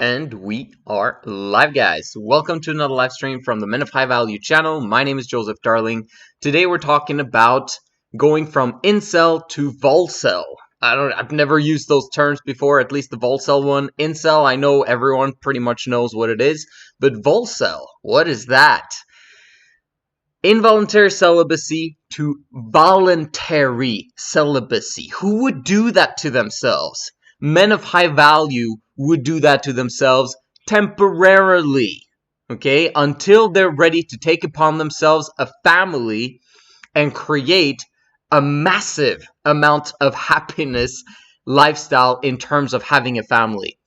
And we are live, guys. Welcome to another live stream from the Men of High Value channel. My name is Joseph Darling. Today we're talking about going from Incel to Volcel. I've never used those terms before, at least the Volcel one. Incel, I know everyone pretty much knows what it is, but Volcel, what is that? Involuntary celibacy to voluntary celibacy. Who would do that to themselves? Men of high value would do that to themselves temporarily, okay, until they're ready to take upon themselves a family and create a massive amount of happiness lifestyle in terms of having a family.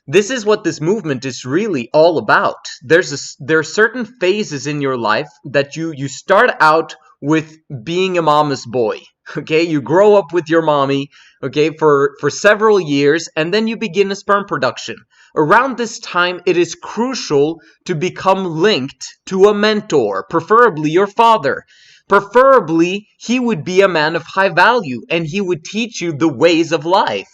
This is what this movement is really all about. There are certain phases in your life that you start out with being a mama's boy. Okay, you grow up with your mommy, okay, for several years, and then you begin a sperm production. Around this time, it is crucial to become linked to a mentor, preferably your father. Preferably, he would be a man of high value, and he would teach you the ways of life.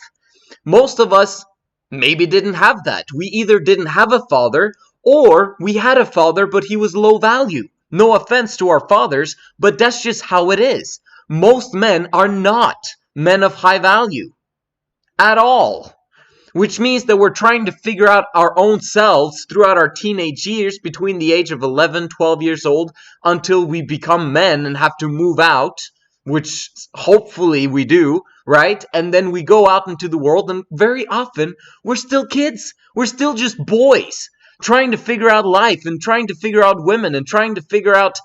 Most of us maybe didn't have that. We either didn't have a father, or we had a father, but he was low value. No offense to our fathers, but that's just how it is. Most men are not men of high value at all, which means that we're trying to figure out our own selves throughout our teenage years between the age of 11, 12 years old until we become men and have to move out, which hopefully we do, right? And then we go out into the world, and very often we're still kids. We're still just boys trying to figure out life and trying to figure out women and trying to figure out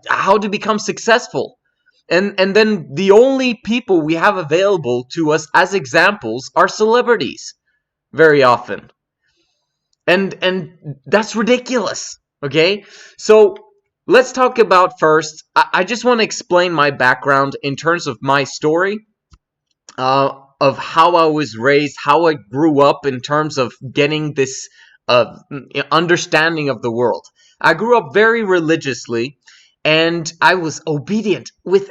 how to become successful. And then the only people we have available to us as examples are celebrities, very often. And that's ridiculous, okay? So let's talk about first, I just want to explain my background in terms of my story, of how I was raised, how I grew up in terms of getting this understanding of the world. I grew up very religiously, and I was obedient with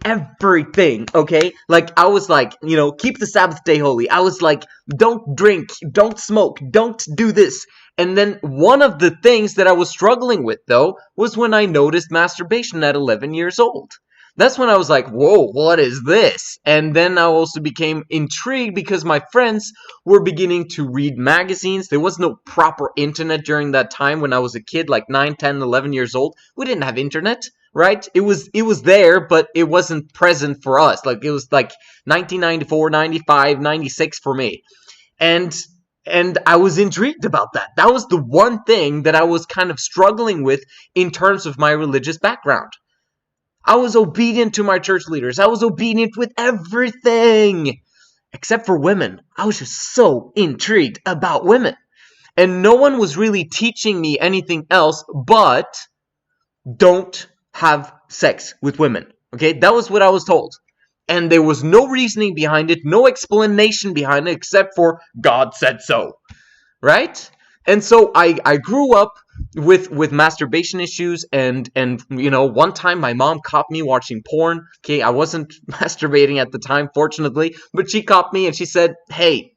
everything, okay? Like, I was like, keep the Sabbath day holy. I was like, don't drink, don't smoke, don't do this. And then one of the things that I was struggling with, though, was when I noticed masturbation at 11 years old. That's when I was like, whoa, what is this? And then I also became intrigued because my friends were beginning to read magazines. There was no proper internet during that time when I was a kid, like 9, 10, 11 years old. We didn't have internet, right? It was there, but it wasn't present for us. Like, it was like 1994, 95, 96 for me. And I was intrigued about that. That was the one thing that I was kind of struggling with in terms of my religious background. I was obedient to my church leaders. I was obedient with everything. Except for women. I was just so intrigued about women. And no one was really teaching me anything else but don't have sex with women. Okay, that was what I was told. And there was no reasoning behind it, no explanation behind it, except for God said so. Right? And so I grew up with masturbation issues, and one time my mom caught me watching porn. Okay, I wasn't masturbating at the time, fortunately, but she caught me and she said, hey,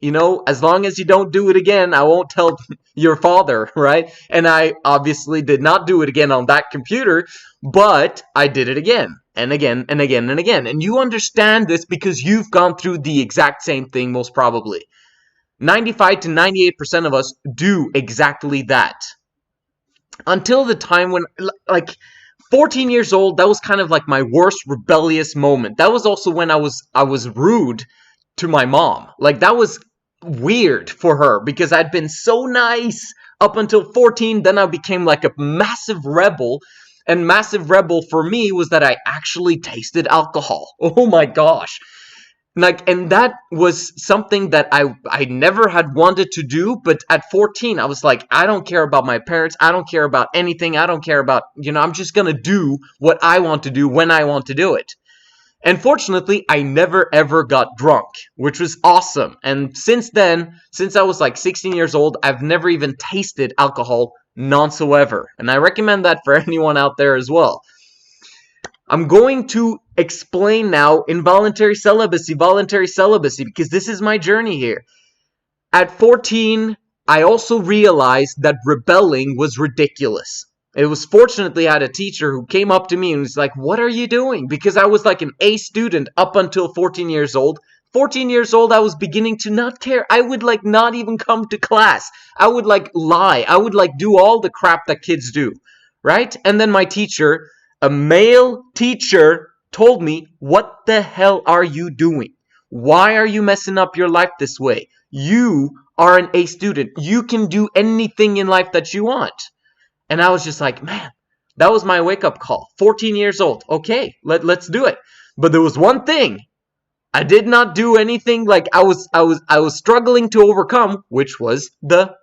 as long as you don't do it again, I won't tell your father, right? And I obviously did not do it again on that computer, but I did it again and again and again and again. And you understand this because you've gone through the exact same thing, most probably. 95 to 98% of us do exactly that. Until the time when, like, 14 years old, that was kind of like my worst rebellious moment. That was also when I was rude to my mom. Like, that was weird for her because I'd been so nice up until 14. Then I became like a massive rebel. And massive rebel for me was that I actually tasted alcohol. Oh my gosh. And that was something that I never had wanted to do, but at 14, I was like, I don't care about my parents, I don't care about anything, I don't care about, I'm just gonna do what I want to do when I want to do it. And fortunately, I never ever got drunk, which was awesome. And since then, since I was like 16 years old, I've never even tasted alcohol, nonetheless. And I recommend that for anyone out there as well. I'm going to explain now voluntary celibacy, because this is my journey here. At 14, I also realized that rebelling was ridiculous. It was fortunately I had a teacher who came up to me and was like, "What are you doing?" Because I was like an A student up until 14 years old. 14 years old, I was beginning to not care. I would like not even come to class. I would like lie. I would like do all the crap that kids do, right? And then my teacher, a male teacher, told me, "What the hell are you doing? Why are you messing up your life this way? You are an A student. You can do anything in life that you want." And I was just like, man, that was my wake-up call. 14 years old. Okay, let's do it. But there was one thing. I did not do anything like I was struggling to overcome, which was the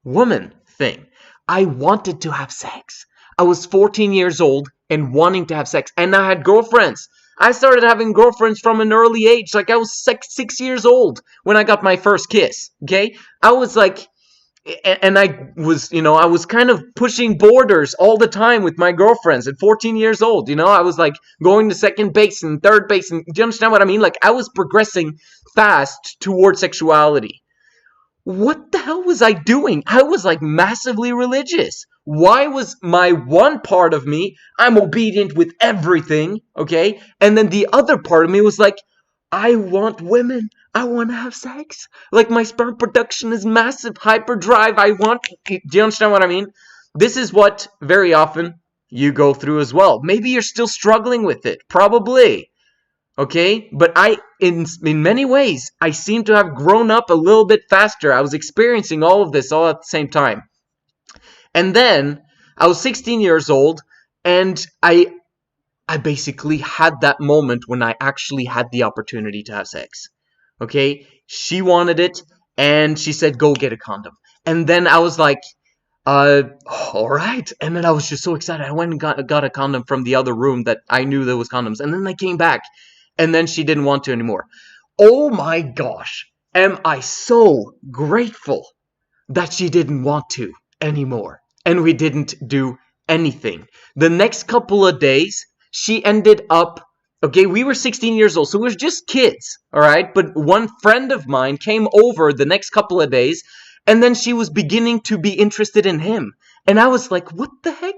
woman thing. I wanted to have sex. I was 14 years old and wanting to have sex. And I had girlfriends. I started having girlfriends from an early age. Like I was 6 years old when I got my first kiss. Okay? I was like, and I was kind of pushing borders all the time with my girlfriends at 14 years old. I was like going to second base and third base. And do you understand what I mean? Like I was progressing fast towards sexuality. What the hell was I doing? I was like massively religious. Why was my one part of me, I'm obedient with everything, okay? And then the other part of me was like, I want women. I want to have sex. Like my sperm production is massive, hyperdrive. Do you understand what I mean? This is what very often you go through as well. Maybe you're still struggling with it. Probably. Okay? But in many ways, I seem to have grown up a little bit faster. I was experiencing all of this all at the same time. And then I was 16 years old and I basically had that moment when I actually had the opportunity to have sex. Okay? She wanted it and she said, "Go get a condom." And then I was like, all right. And then I was just so excited. I went and got a condom from the other room that I knew there was condoms. And then I came back and then she didn't want to anymore. Oh my gosh. Am I so grateful that she didn't want to anymore. And we didn't do anything. The next couple of days, she ended up, okay, we were 16 years old, so we were just kids, all right? But one friend of mine came over the next couple of days, and then she was beginning to be interested in him. And I was like, what the heck?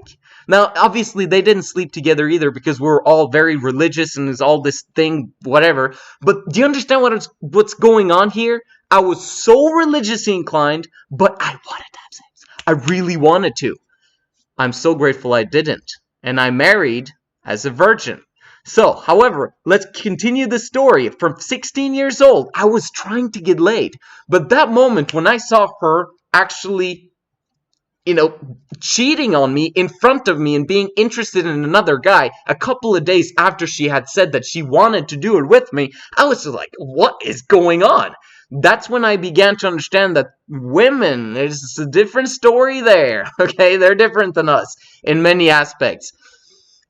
Now, obviously, they didn't sleep together either because we were all very religious and there's all this thing, whatever. But do you understand what's going on here? I was so religiously inclined, but I wanted to have sex. I really wanted to. I'm so grateful I didn't. And I married as a virgin. So, however, let's continue the story. From 16 years old, I was trying to get laid. But that moment when I saw her actually, cheating on me in front of me and being interested in another guy a couple of days after she had said that she wanted to do it with me, I was just like, what is going on? That's when I began to understand that women, there's a different story there, okay? They're different than us in many aspects.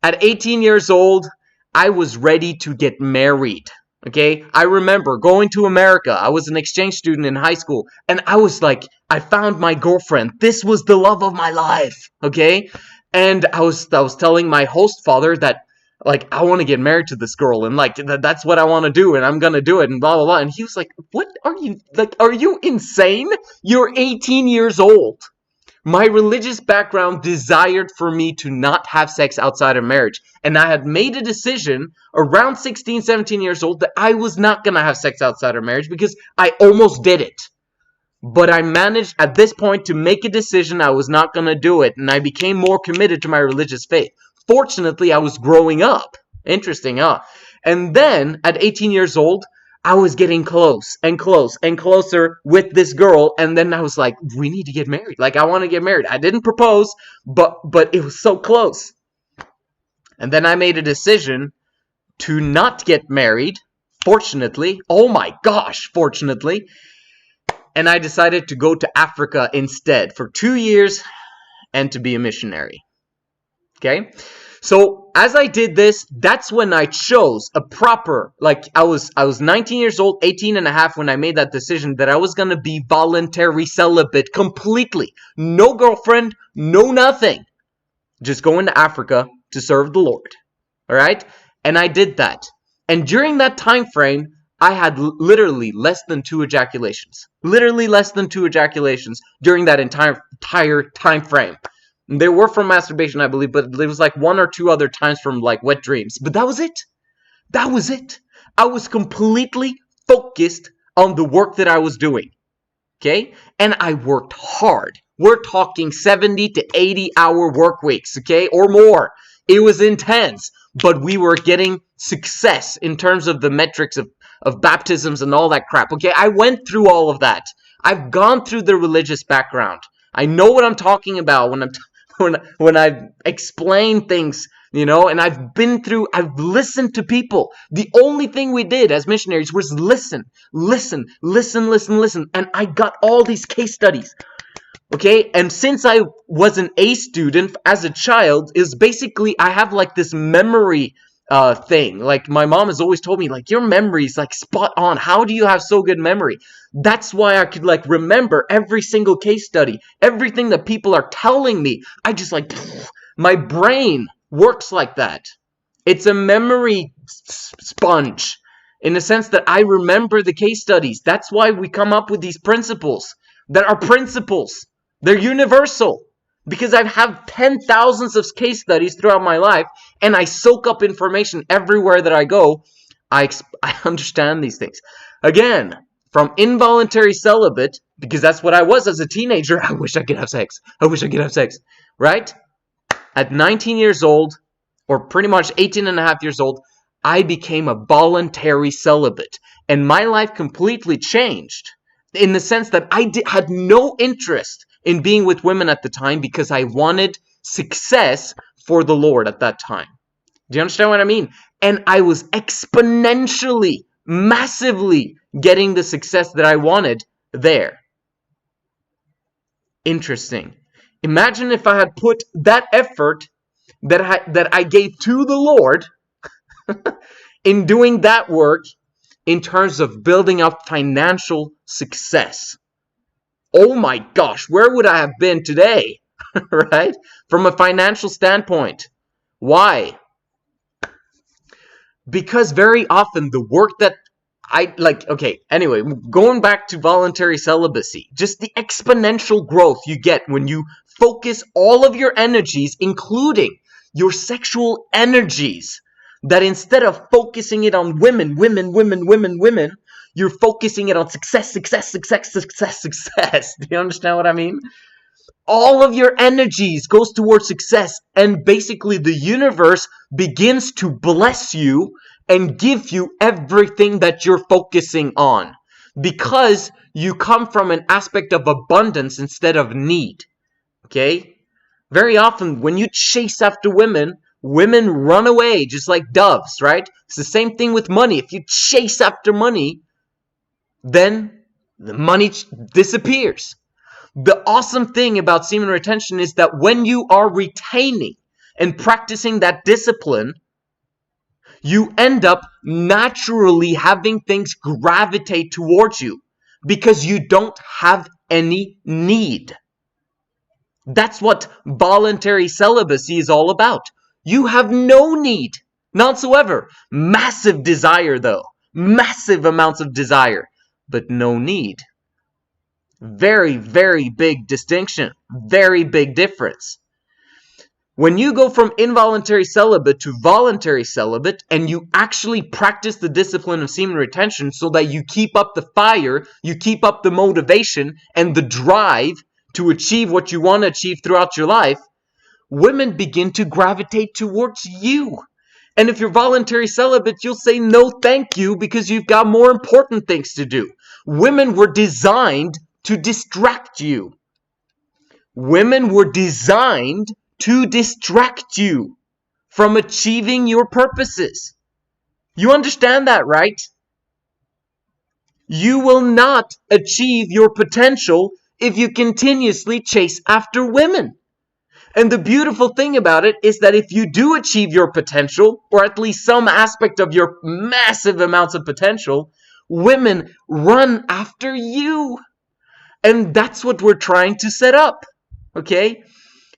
At 18 years old, I was ready to get married, okay? I remember going to America. I was an exchange student in high school, and I was like, I found my girlfriend. This was the love of my life, okay? And I was telling my host father that, like, I want to get married to this girl, and, like, that's what I want to do, and I'm going to do it, and blah, blah, blah. And he was like, what are you, like, are you insane? You're 18 years old. My religious background desired for me to not have sex outside of marriage. And I had made a decision around 16, 17 years old that I was not going to have sex outside of marriage because I almost did it. But I managed at this point to make a decision I was not going to do it. And I became more committed to my religious faith. Fortunately, I was growing up. Interesting, huh? And then at 18 years old, I was getting close and close and closer with this girl, and then I was like, we need to get married. Like, I want to get married. I didn't propose, but it was so close. And then I made a decision to not get married, fortunately. Oh my gosh, fortunately. And I decided to go to Africa instead for 2 years and to be a missionary. Okay? So, as I did this, that's when I chose a proper, like, I was 19 years old, 18 and a half when I made that decision that I was going to be voluntary celibate completely. No girlfriend, no nothing. Just going to Africa to serve the Lord. Alright? And I did that. And during that time frame, I had literally less than 2 ejaculations. Literally less than 2 ejaculations during that entire time frame. They were from masturbation, I believe, but there was like 1 or 2 other times from like wet dreams. But that was it. That was it. I was completely focused on the work that I was doing. Okay? And I worked hard. We're talking 70 to 80 hour work weeks, okay? Or more. It was intense, but we were getting success in terms of the metrics of baptisms and all that crap, okay? I went through all of that. I've gone through the religious background. I know what I'm talking about when I explain things, you know, and I've listened to people. The only thing we did as missionaries was listen. And I got all these case studies. Okay, and since I was an A student as a child, is basically I have like this memory thing. Like my mom has always told me, like, your memory is like spot on. How do you have so good memory? That's why I could like remember every single case study, everything that people are telling me. I just like, my brain works like that. It's a memory sponge in the sense that I remember the case studies. That's why we come up with these principles that are principles. They're universal because I have 10,000s of case studies throughout my life and I soak up information everywhere that I go. I understand these things. Again, from involuntary celibate, because that's what I was as a teenager. I wish I could have sex. Right? At 19 years old, or pretty much 18 and a half years old, I became a voluntary celibate. And my life completely changed in the sense that I had no interest in being with women at the time because I wanted success for the Lord at that time. Do you understand what I mean? And I was exponentially, massively getting the success that I wanted there. Interesting. Imagine if I had put that effort that I gave to the Lord in doing that work in terms of building up financial success. Oh my gosh, where would I have been today? Right? From a financial standpoint. Why? Because very often the work that anyway, going back to voluntary celibacy, just the exponential growth you get when you focus all of your energies, including your sexual energies, that instead of focusing it on women, you're focusing it on success. Do you understand what I mean? All of your energies goes towards success, and basically the universe begins to bless you and give you everything that you're focusing on, because you come from an aspect of abundance instead of need. Okay? Very often when you chase after women run away just like doves, right? It's the same thing with money. If you chase after money, then the money disappears. The awesome thing about semen retention is that when you are retaining and practicing that discipline, you end up naturally having things gravitate towards you because you don't have any need. That's what voluntary celibacy is all about. You have no need, not whatsoever. Massive desire, though. Massive amounts of desire, but no need. Very, very big distinction. Very big difference. When you go from involuntary celibate to voluntary celibate, and you actually practice the discipline of semen retention so that you keep up the fire, you keep up the motivation and the drive to achieve what you want to achieve throughout your life, women begin to gravitate towards you. And if you're voluntary celibate, you'll say no thank you because you've got more important things to do. Women were designed to distract you. Women were designed to distract you from achieving your purposes. You understand that, right? You will not achieve your potential if you continuously chase after women. And the beautiful thing about it is that if you do achieve your potential, or at least some aspect of your massive amounts of potential, women run after you. And that's what we're trying to set up. Okay?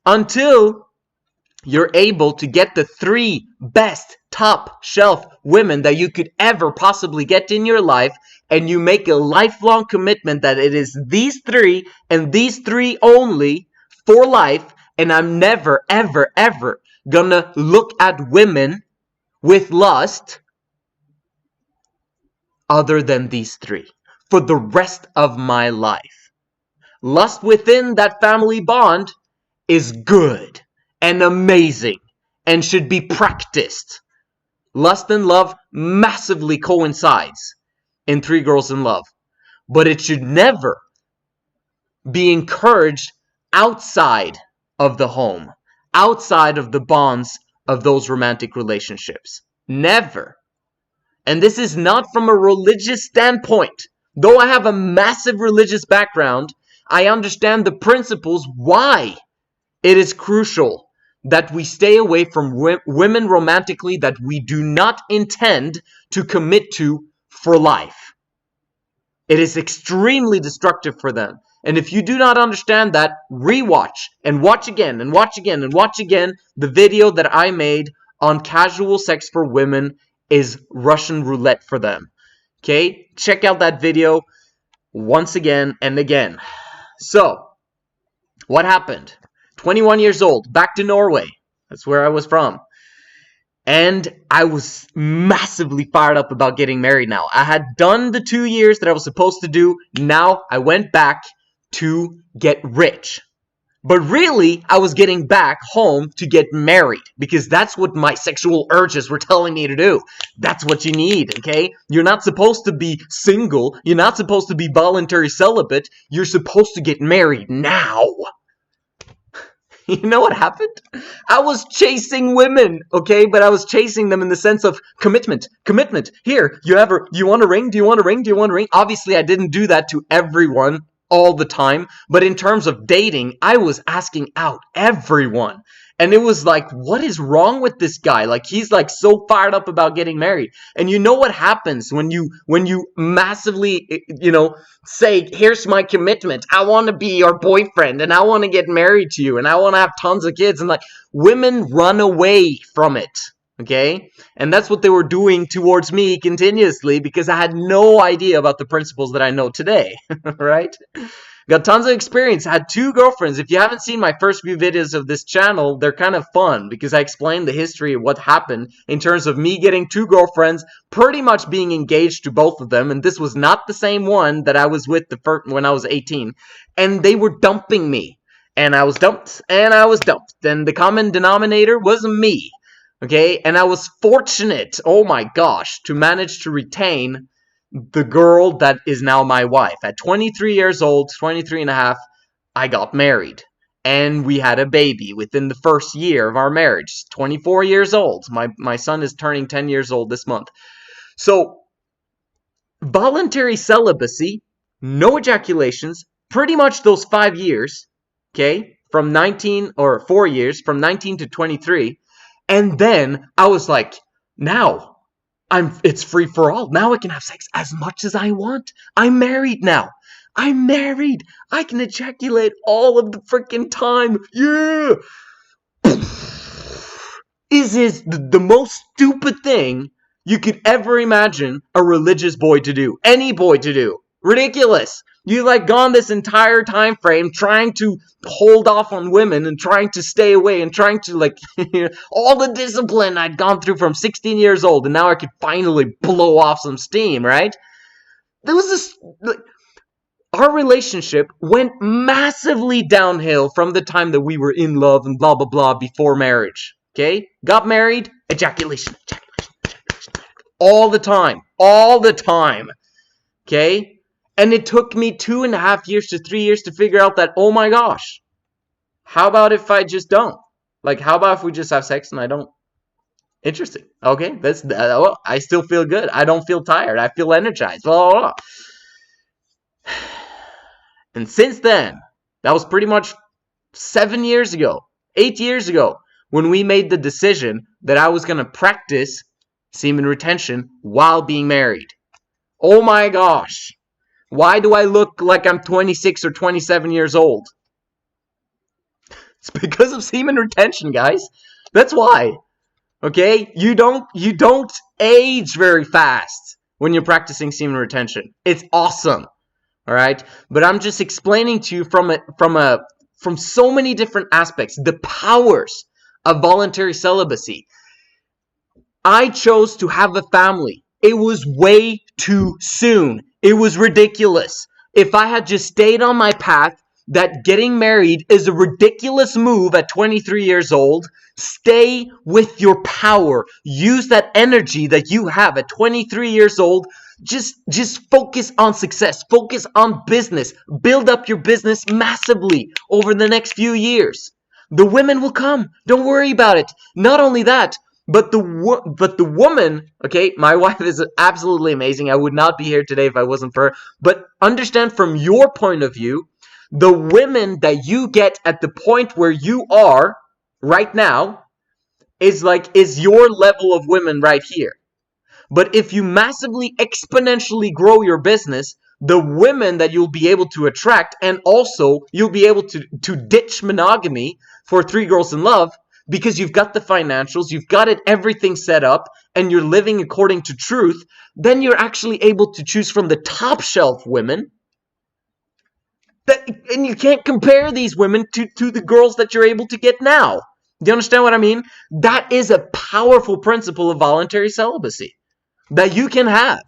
Until you're able to get the 3 best top shelf women that you could ever possibly get in your life, and you make a lifelong commitment that it is these 3 and these 3 only for life, and I'm never, ever, ever gonna look at women with lust other than these 3 for the rest of my life. Lust within that family bond is good and amazing and should be practiced. Lust and love massively coincides in 3 Girls in Love, but it should never be encouraged outside of the home, outside of the bonds of those romantic relationships. Never. And this is not from a religious standpoint. Though I have a massive religious background, I understand the principles why it is crucial that we stay away from women romantically that we do not intend to commit to for life. It is extremely destructive for them. And if you do not understand that, rewatch and watch again and watch again and watch again the video that I made on casual sex for women is Russian roulette for them. Okay? Check out that video once again and again. So, what happened? 21 years old, back to Norway. That's where I was from. And I was massively fired up about getting married now. I had done the 2 years that I was supposed to do. Now I went back to get rich. But really, I was getting back home to get married. Because that's what my sexual urges were telling me to do. That's what you need, okay? You're not supposed to be single. You're not supposed to be voluntary celibate. You're supposed to get married now. You know what happened? I was chasing women, okay? But I was chasing them in the sense of commitment. Commitment. Here, you want a ring? Do you want a ring? Do you want a ring? Obviously, I didn't do that to everyone all the time. But in terms of dating, I was asking out everyone. And it was like, what is wrong with this guy? Like, he's like so fired up about getting married. And you know what happens when you massively, say, here's my commitment. I want to be your boyfriend and I want to get married to you and I want to have tons of kids. And like, women run away from it. Okay? And that's what they were doing towards me continuously because I had no idea about the principles that I know today. Right? Got tons of experience. Had 2 girlfriends. If you haven't seen my first few videos of this channel, they're kind of fun because I explain the history of what happened in terms of me getting 2 girlfriends, pretty much being engaged to both of them. And this was not the same one that I was with when I was 18. And they were dumping me. And I was dumped. And I was dumped. And the common denominator was me. Okay? And I was fortunate, oh my gosh, to manage to retain the girl that is now my wife. At 23 years old, 23 and a half, I got married. And we had a baby within the first year of our marriage. 24 years old. My son is turning 10 years old this month. So, voluntary celibacy, no ejaculations, pretty much those 5 years, okay, from 19, or 4 years, from 19 to 23. And then I was like, now, it's free for all. Now I can have sex as much as I want. I'm married now. I'm married. I can ejaculate all of the freaking time. Yeah. Is the most stupid thing you could ever imagine a religious boy to do. Any boy to do. Ridiculous. You like gone this entire time frame trying to hold off on women and trying to stay away and trying to like all the discipline I'd gone through from 16 years old and now I could finally blow off some steam, right? There was this our relationship went massively downhill from the time that we were in love and blah blah blah before marriage. Okay? Got married, ejaculation. All the time. All the time. Okay? And it took me 2.5 years to 3 years to figure out that, oh my gosh, how about if I just don't? Like, how about if we just have sex and I don't? Interesting. Okay, well, I still feel good. I don't feel tired. I feel energized. Blah, blah, blah. And since then, that was pretty much 7 years ago, 8 years ago, when we made the decision that I was going to practice semen retention while being married. Oh my gosh. Why do I look like I'm 26 or 27 years old? It's because of semen retention, guys. That's why. Okay? You don't age very fast when you're practicing semen retention. It's awesome. All right? But I'm just explaining to you from so many different aspects the powers of voluntary celibacy. I chose to have a family. It was way too soon. It was ridiculous. If I had just stayed on my path, that getting married is a ridiculous move at 23 years old. Stay with your power. Use that energy that you have at 23 years old. Just focus on success. Focus on business. Build up your business massively over the next few years. The women will come. Don't worry about it. Not only that, but the woman, okay, my wife is absolutely amazing. I would not be here today if I wasn't for her. But understand from your point of view, the women that you get at the point where you are right now is your level of women right here. But if you massively exponentially grow your business, the women that you'll be able to attract, and also you'll be able to ditch monogamy for 3 Girls in Love, because you've got the financials, you've got everything set up, and you're living according to truth, then you're actually able to choose from the top shelf women. And you can't compare these women to the girls that you're able to get now. Do you understand what I mean? That is a powerful principle of voluntary celibacy that you can have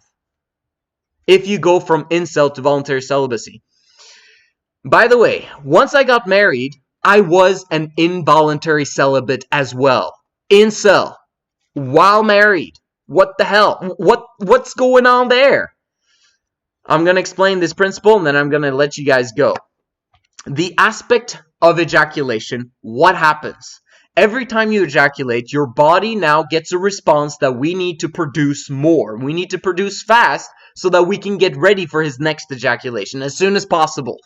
if you go from incel to voluntary celibacy. By the way, once I got married, I was an involuntary celibate as well. Incel. While married. What the hell? What's going on there? I'm going to explain this principle and then I'm going to let you guys go. The aspect of ejaculation, what happens? Every time you ejaculate, your body now gets a response that we need to produce more. We need to produce fast so that we can get ready for his next ejaculation as soon as possible.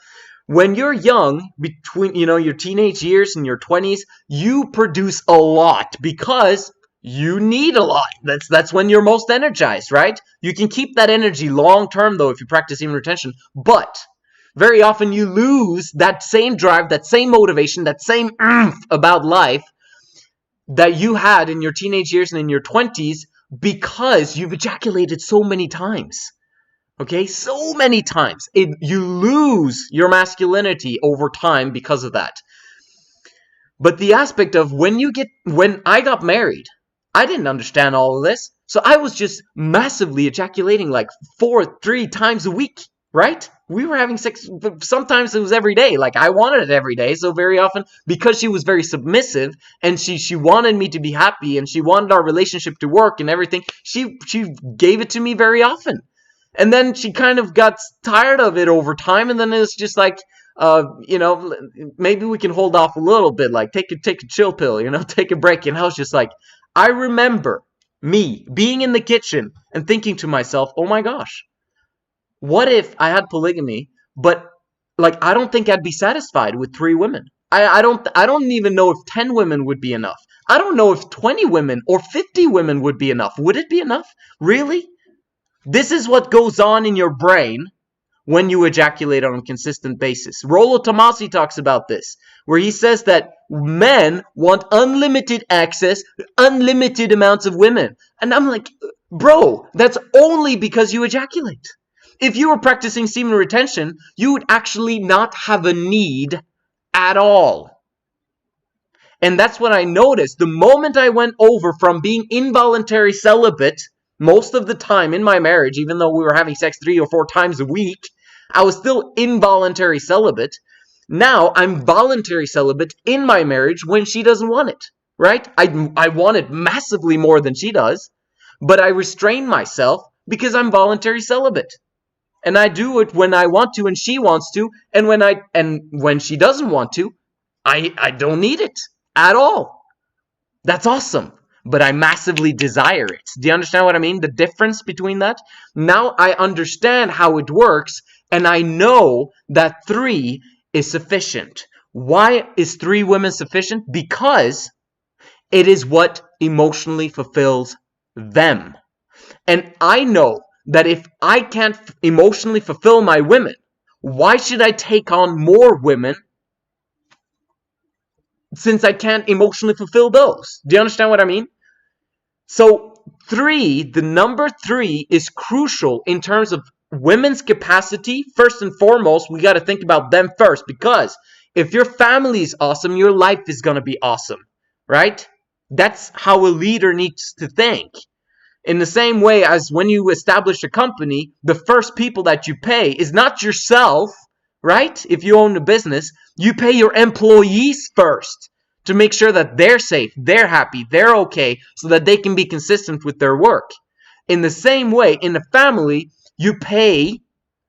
When you're young, between your teenage years and your 20s, you produce a lot because you need a lot. That's when you're most energized, right? You can keep that energy long term though if you practice semen retention, but very often you lose that same drive, that same motivation, that same about life that you had in your teenage years and in your 20s because you've ejaculated so many times. Okay, so many times. You lose your masculinity over time because of that. But the aspect of when I got married, I didn't understand all of this. So I was just massively ejaculating like 3 times a week, right? We were having sex, sometimes it was every day. Like I wanted it every day. So very often, because she was very submissive and she wanted me to be happy and she wanted our relationship to work and everything, she gave it to me very often. And then she kind of got tired of it over time, and then it was just like, maybe we can hold off a little bit, like take a chill pill, take a break. And I was just like, I remember me being in the kitchen and thinking to myself, oh my gosh, what if I had polygamy, but like I don't think I'd be satisfied with 3 women. I don't even know if 10 women would be enough. I don't know if 20 women or 50 women would be enough. Would it be enough? Really? This is what goes on in your brain when you ejaculate on a consistent basis. Rollo Tomassi talks about this, where he says that men want unlimited access, unlimited amounts of women. And I'm like, bro, that's only because you ejaculate. If you were practicing semen retention, you would actually not have a need at all. And that's what I noticed. The moment I went over from being involuntary celibate, most of the time in my marriage, even though we were having sex 3 or 4 times a week, I was still involuntary celibate. Now I'm voluntary celibate in my marriage when she doesn't want it, right? I want it massively more than she does, but I restrain myself because I'm voluntary celibate. And I do it when I want to and she wants to, and when she doesn't want to, I don't need it at all. That's awesome. But I massively desire it. Do you understand what I mean? The difference between that? Now I understand how it works, and I know that 3 is sufficient. Why is 3 women sufficient? Because it is what emotionally fulfills them. And I know that if I can't emotionally fulfill my women, why should I take on more women since I can't emotionally fulfill those. Do you understand what I mean? So the number 3 is crucial in terms of women's capacity. First and foremost, we got to think about them first, because if your family is awesome, your life is going to be awesome, right? That's how a leader needs to think. In the same way as when you establish a company, the first people that you pay is not yourself, right? If you own a business, you pay your employees first to make sure that they're safe, they're happy, they're okay, so that they can be consistent with their work. In the same way, in a family, you pay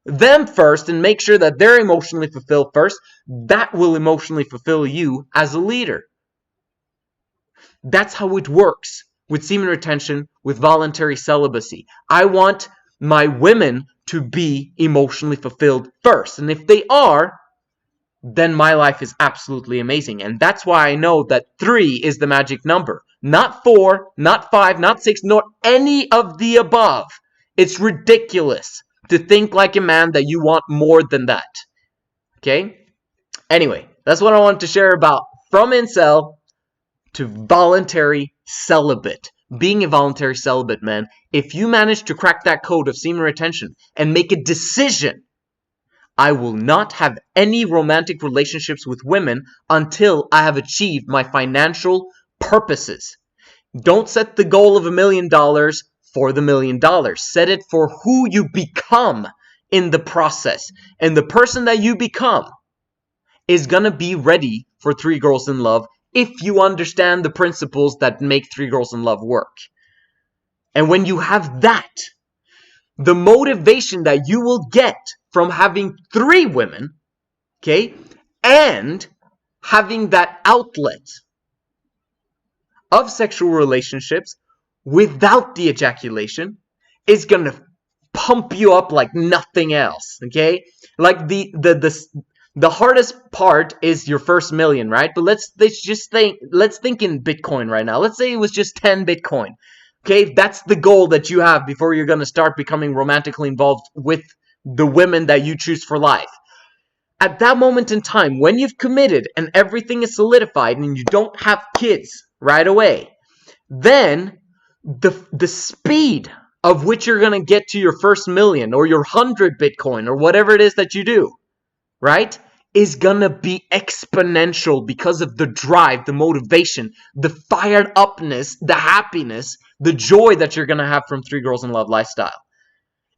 them first and make sure that they're emotionally fulfilled first. That will emotionally fulfill you as a leader. That's how it works with semen retention, with voluntary celibacy. I want my women to be emotionally fulfilled first. And if they are, then my life is absolutely amazing. And that's why I know that 3 is the magic number. Not 4, not 5, not 6, nor any of the above. It's ridiculous to think like a man that you want more than that. Okay? Anyway, that's what I wanted to share about from incel to voluntary celibate. Being a voluntary celibate, man, if you manage to crack that code of semen retention and make a decision, I will not have any romantic relationships with women until I have achieved my financial purposes. Don't set the goal of $1 million for the $1 million. Set it for who you become in the process. And the person that you become is going to be ready for 3 Girls in Love if you understand the principles that make 3 Girls in Love work. And when you have that, the motivation that you will get from having 3 women, okay, and having that outlet of sexual relationships without the ejaculation is going to pump you up like nothing else, okay? Like the hardest part is your first million, right? But let's think in Bitcoin right now. Let's say it was just 10 Bitcoin. Okay, that's the goal that you have before you're going to start becoming romantically involved with the women that you choose for life. At that moment in time, when you've committed and everything is solidified and you don't have kids right away, then the speed of which you're going to get to your first million or your 100 Bitcoin or whatever it is that you do, right, is gonna be exponential because of the drive, the motivation, the fired upness, the happiness, the joy that you're gonna have from 3 Girls in Love lifestyle.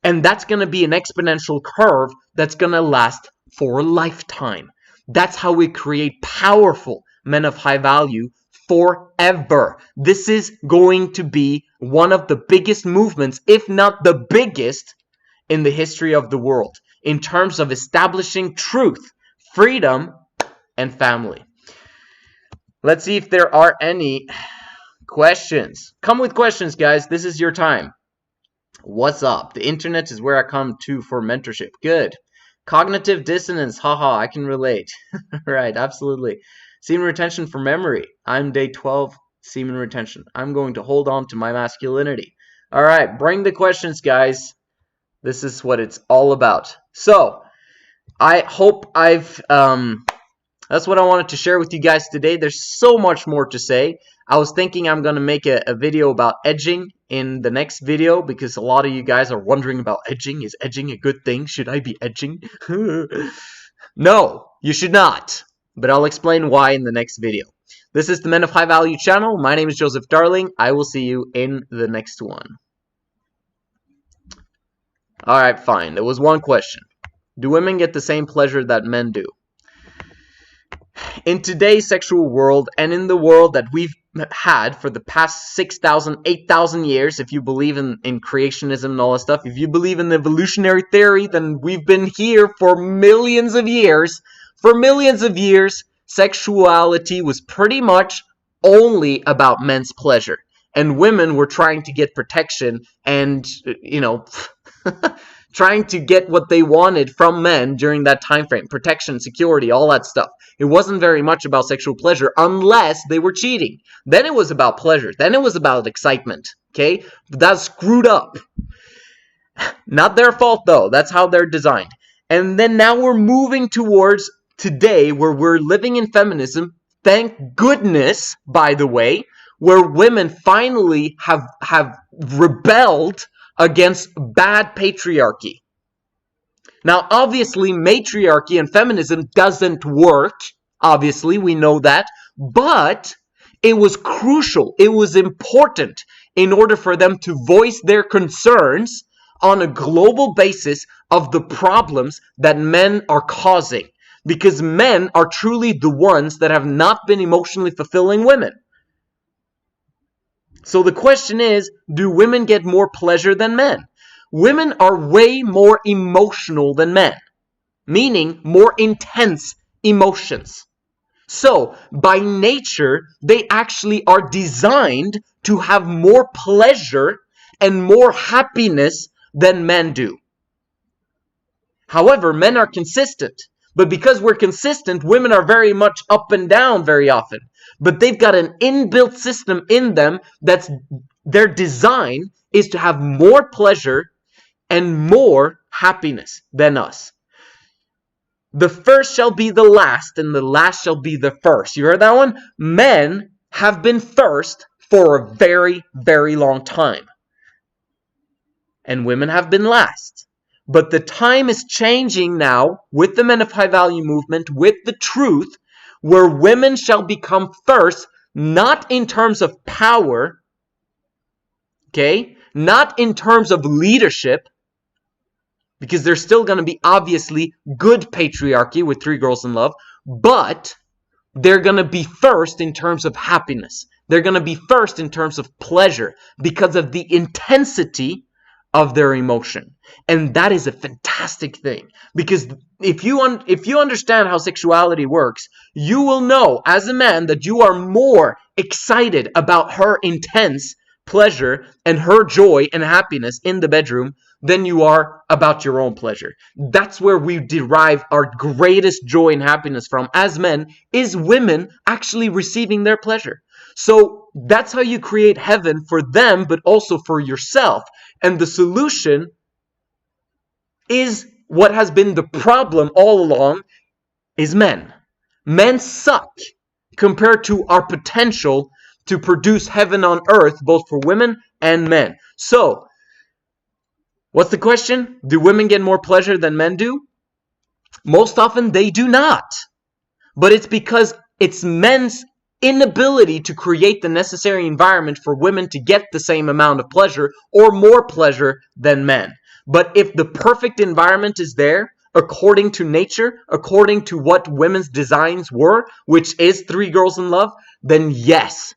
And that's gonna be an exponential curve that's gonna last for a lifetime. That's how we create powerful men of high value forever. This is going to be one of the biggest movements, if not the biggest, in the history of the world, in terms of establishing truth, freedom, and family. Let's see if there are any questions. Come with questions, guys. This is your time. What's up? The internet is where I come to for mentorship. Good. Cognitive dissonance. Haha, I can relate. Right, absolutely. Semen retention for memory. I'm day 12, semen retention. I'm going to hold on to my masculinity. All right, bring the questions, guys. This is what it's all about. So, I hope that's what I wanted to share with you guys today. There's so much more to say. I was thinking I'm going to make a video about edging in the next video because a lot of you guys are wondering about edging. Is edging a good thing? Should I be edging? No, you should not. But I'll explain why in the next video. This is the Men of High Value channel. My name is Joseph Darling. I will see you in the next one. Alright, fine. There was one question. Do women get the same pleasure that men do? In today's sexual world, and in the world that we've had for the past 6,000, 8,000 years, if you believe in creationism and all that stuff, if you believe in the evolutionary theory, then we've been here for millions of years. For millions of years, sexuality was pretty much only about men's pleasure. And women were trying to get protection and, trying to get what they wanted from men during that time frame. Protection, security, all that stuff. It wasn't very much about sexual pleasure unless they were cheating. Then it was about pleasure. Then it was about excitement. Okay? That's screwed up. Not their fault though. That's how they're designed. And then now we're moving towards today where we're living in feminism thank goodness, by the way, where women finally have rebelled against bad patriarchy. Now, obviously, matriarchy and feminism doesn't work. Obviously, we know that. But it was crucial. It was important in order for them to voice their concerns on a global basis of the problems that men are causing. Because men are truly the ones that have not been emotionally fulfilling women. So the question is, do women get more pleasure than men? Women are way more emotional than men, meaning more intense emotions. So, by nature, they actually are designed to have more pleasure and more happiness than men do. However, men are consistent. But because we're consistent, women are very much up and down very often. But they've got an inbuilt system in them that's their design is to have more pleasure and more happiness than us. The first shall be the last, and the last shall be the first. You heard that one? Men have been first for a very, very long time. And women have been last. But the time is changing now with the Men of High Value movement, with the truth, where women shall become first, not in terms of power, okay? Not in terms of leadership, because there's still going to be obviously good patriarchy with 3 Girls in Love, but they're going to be first in terms of happiness. They're going to be first in terms of pleasure because of the intensity of their emotion. And that is a fantastic thing, because if you understand how sexuality works, you will know as a man that you are more excited about her intense pleasure and her joy and happiness in the bedroom than you are about your own pleasure. That's where we derive our greatest joy and happiness from as men, is women actually receiving their pleasure. So that's how you create heaven for them, but also for yourself. And the solution is what has been the problem all along, is men. Men suck compared to our potential to produce heaven on earth, both for women and men. So, what's the question? Do women get more pleasure than men do? Most often they do not. But it's because it's men's inability to create the necessary environment for women to get the same amount of pleasure or more pleasure than men. But if the perfect environment is there, according to nature, according to what women's designs were, which is 3 Girls in Love, then yes,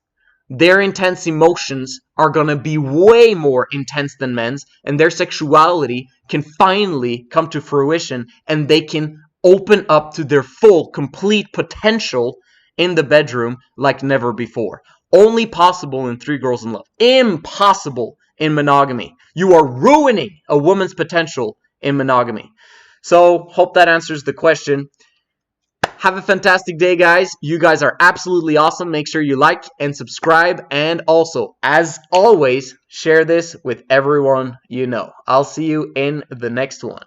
their intense emotions are going to be way more intense than men's, and their sexuality can finally come to fruition, and they can open up to their full, complete potential in the bedroom like never before. Only possible in 3 Girls in Love. Impossible in monogamy. You are ruining a woman's potential in monogamy. So, hope that answers the question. Have a fantastic day, guys. You guys are absolutely awesome. Make sure you like and subscribe. And also, as always, share this with everyone you know. I'll see you in the next one.